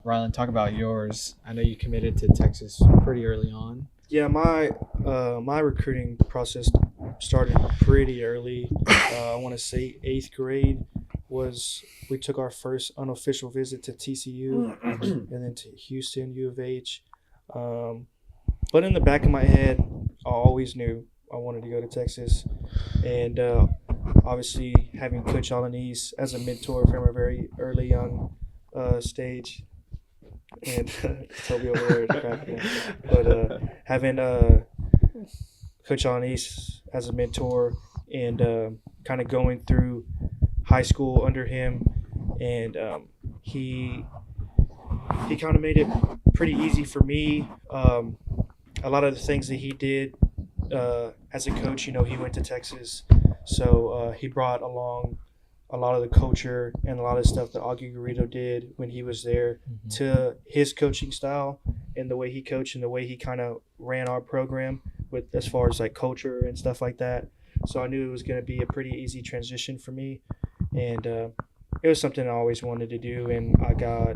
Rylan, talk about yours. I know you committed to Texas pretty early on. Yeah, my recruiting process started pretty early. I want to say 8th grade we took our first unofficial visit to TCU and then to Houston, U of H. But in the back of my head, I always knew I wanted to go to Texas. And obviously having Coach Alaniz as a mentor from a very early young stage. And Toby over there is cracking. But having Coach Alaniz as a mentor and kind of going through high school under him, and he kind of made it pretty easy for me. A lot of the things that he did as a coach, he went to Texas, so he brought along a lot of the culture and a lot of stuff that Rio did when he was there to his coaching style and the way he coached and the way he kind of ran our program with as far as like culture and stuff like that. So I knew it was going to be a pretty easy transition for me, and it was something I always wanted to do. And I got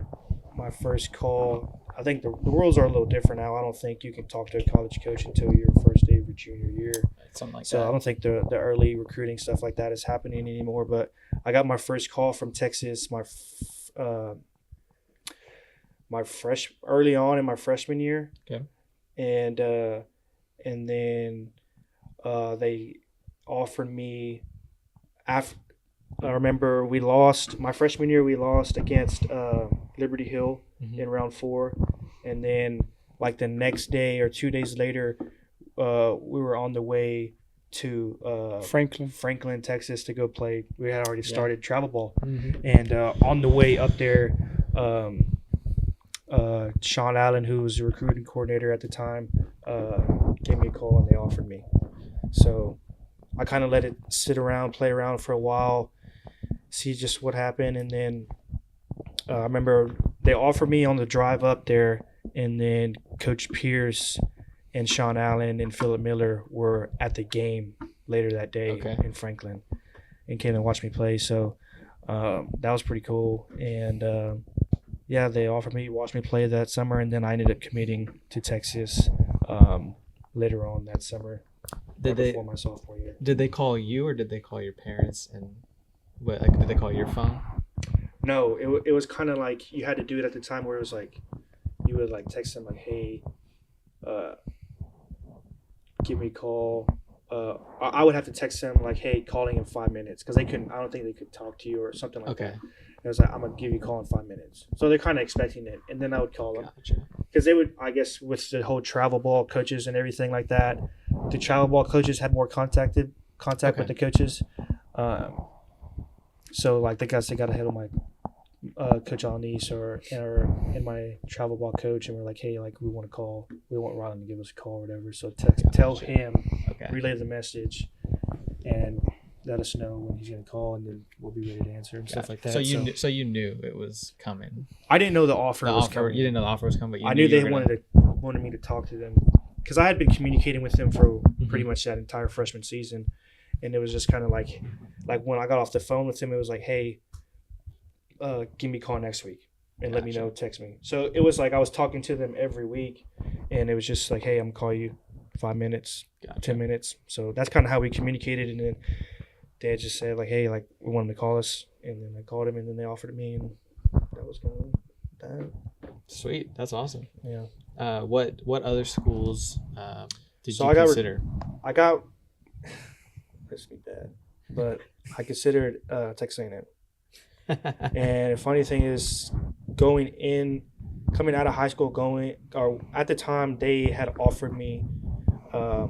my first call. I think the rules are a little different now. I don't think you can talk to a college coach until your first day of your junior year. Something like that. So I don't think the early recruiting stuff like that is happening anymore. But I got my first call from Texas early on in my freshman year. Okay. And then they offered me after. I remember we lost my freshman year. We lost against Liberty Hill in round 4, and then like the next day or 2 days later, we were on the way to Franklin, Texas to go play. We had already started travel ball, and on the way up there, Sean Allen, who was the recruiting coordinator at the time, gave me a call and they offered me. So I kind of let it play around for a while, see just what happened, and then I remember they offered me on the drive up there, and then Coach Pierce and Sean Allen and Philip Miller were at the game later that day in Franklin and came and watched me play. So that was pretty cool. And they offered me, watched me play that summer, and then I ended up committing to Texas later on that summer. Before my sophomore year. Did they call you or did they call your parents? And did they call your phone? No, it was kind of like you had to do it at the time where it was like you would like text them like, hey, give me a call. I would have to text them like, hey, calling in 5 minutes, because I don't think they could talk to you or something like that. It was like, I'm gonna give you a call in 5 minutes. So they're kind of expecting it, and then I would call them because they would, I guess, with the whole travel ball coaches and everything like that. The travel ball coaches had more contact with the coaches. So like they got ahead of my Coach Alaniz and my travel ball coach, and we're like, hey, like we want Rylan to give us a call or whatever. So tell him, relay the message, and let us know when he's gonna call, and then we'll be ready to answer and stuff like that. So you knew it was coming. I didn't know the offer was coming. You didn't know the offer was coming, but I knew they wanted me to talk to them, because I had been communicating with them for pretty much that entire freshman season, and it was just kind of like when I got off the phone with him, it was like, hey, give me a call next week and let me know, text me. So it was like I was talking to them every week, and it was just like, hey, I'm gonna call you 5 minutes, 10 minutes. So that's kind of how we communicated, and then they had just said like, hey, like we want him to call us, and then I called him, and then they offered me, and that was kind of that. Sweet, that's awesome. Yeah. What other schools did you consider? I got this be bad, but I considered Texas A&M. And the funny thing is, coming out of high school, at the time they had offered me a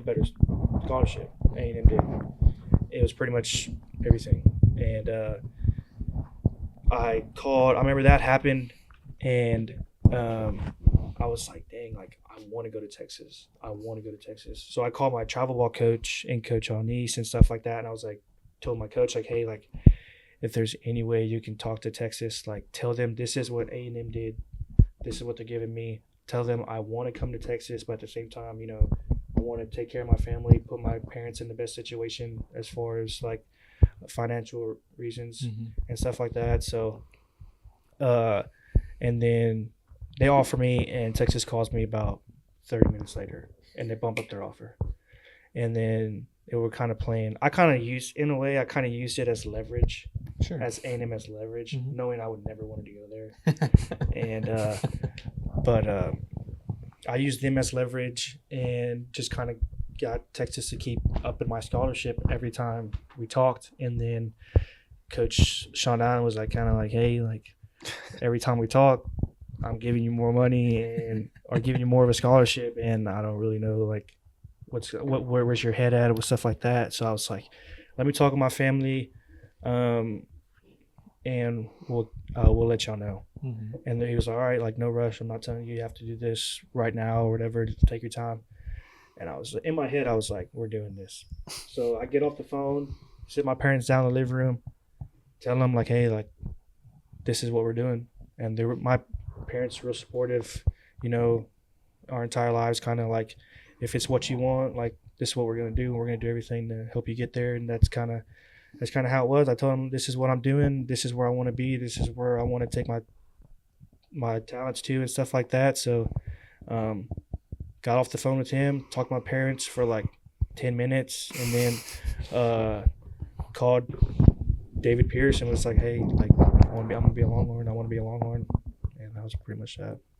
better scholarship. A&M did. It was pretty much everything, and I remember that happened, and I was like, dang, like I want to go to Texas. So I called my travel ball coach and Coach Alaniz and stuff like that, and I was like, told my coach like, hey, like if there's any way you can talk to Texas, like tell them this is what A&M did, this is what they're giving me. Tell them I want to come to Texas, but at the same time, I want to take care of my family, put my parents in the best situation as far as like financial reasons and stuff like that. So And then they offer me, and Texas calls me about 30 minutes later, and they bump up their offer. And then they were kind of playing. I kind of used it as leverage, Sure. as A&M as leverage, Mhm. knowing I would never want to go there. And but I used them as leverage and just kind of got Texas to keep upping my scholarship every time we talked. And then Coach Sean Allen was like, kind of like, hey, like every time we talk, I'm giving you more money or giving you more of a scholarship, and I don't really know like where's your head at with stuff like that. So I was like, let me talk with my family, and we'll let y'all know. Mhm. And then he was like, all right, like no rush. I'm not telling you have to do this right now or whatever. Just take your time. And I was in my head, I was like, we're doing this. So I get off the phone, sit my parents down in the living room, tell them like, hey, like this is what we're doing. And my parents were real supportive, our entire lives, kind of like, if it's what you want, like this is what we're gonna do, and we're gonna do everything to help you get there. And that's kind of how it was. I told them, this is what I'm doing, this is where I want to be, this is where I want to take my talents to and stuff like that. So got off the phone with him, talked to my parents for like 10 minutes, and then called David Pierce and was like, hey, like I'm gonna be a Longhorn, and that was pretty much that.